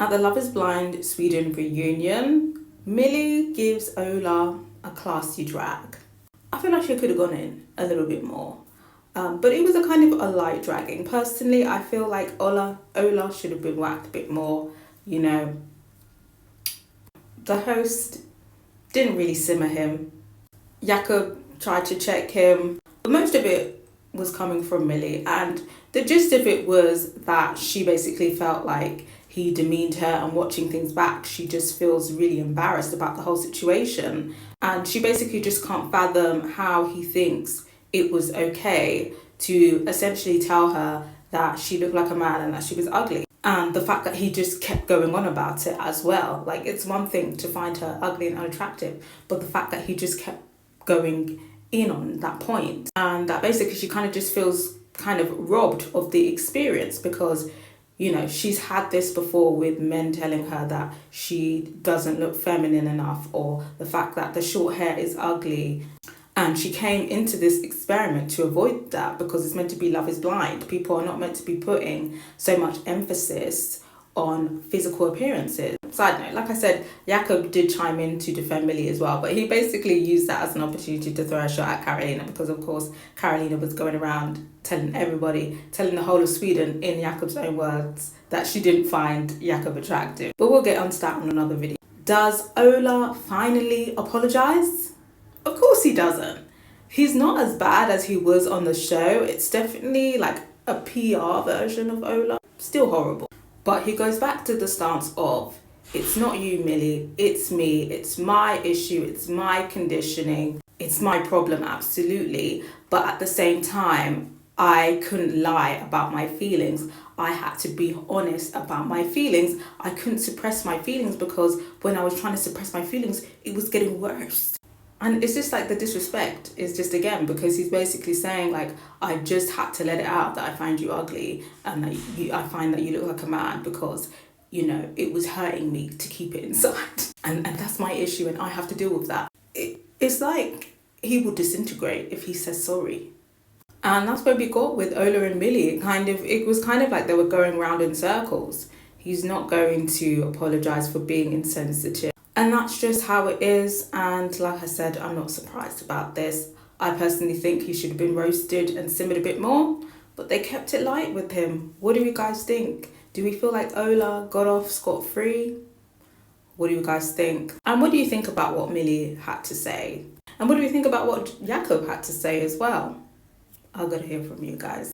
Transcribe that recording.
At the Love is Blind Sweden reunion, Millie gives Ola a classy drag. I feel like she could have gone in a little bit more. But it was a kind of a light dragging. Personally, I feel like Ola should have been whacked a bit more. You know, the host didn't really simmer him. Jakob tried to check him, but most of it was coming from Millie, and the gist of it was that she basically felt like he demeaned her, and watching things back, she just feels really embarrassed about the whole situation, and she basically just can't fathom how he thinks it was okay to essentially tell her that she looked like a man and that she was ugly. And the fact that he just kept going on about it as well. Like, it's one thing to find her ugly and unattractive, but the fact that he just kept going in on that point, and that basically she kind of just feels kind of robbed of the experience, because you know, she's had this before with men telling her that she doesn't look feminine enough, or the fact that the short hair is ugly. And she came into this experiment to avoid that, because it's meant to be Love is Blind. People are not meant to be putting so much emphasis on physical appearances. Side note, like I said, Jakob did chime in to defend Millie as well, but he basically used that as an opportunity to throw a shot at Carolina, because of course Carolina was going around telling the whole of Sweden, in Jakob's own words, that she didn't find Jakob attractive. But we'll get onto that on another video. Does Ola finally apologise? Of course he doesn't. He's not as bad as he was on the show. It's definitely like a PR version of Ola. Still horrible. But he goes back to the stance of, it's not you, Millie, it's me, it's my issue, it's my conditioning, it's my problem, absolutely. But at the same time, I couldn't lie about my feelings. I had to be honest about my feelings. I couldn't suppress my feelings, because when I was trying to suppress my feelings, it was getting worse. And it's just like the disrespect is just, again, because he's basically saying like, I just had to let it out that I find you ugly, and that I find that you look like a man, because, you know, it was hurting me to keep it inside. And that's my issue, and I have to deal with that. It's like he will disintegrate if he says sorry. And that's where we got with Ola and Millie. It was kind of like they were going round in circles. He's not going to apologise for being insensitive. And that's just how it is. And like I said, I'm not surprised about this. I personally think he should have been roasted and simmered a bit more, but they kept it light with him. What do you guys think? Do we feel like Ola got off scot-free? What do you guys think? And what do you think about what Millie had to say? And what do you think about what Jakob had to say as well? I've got to hear from you guys.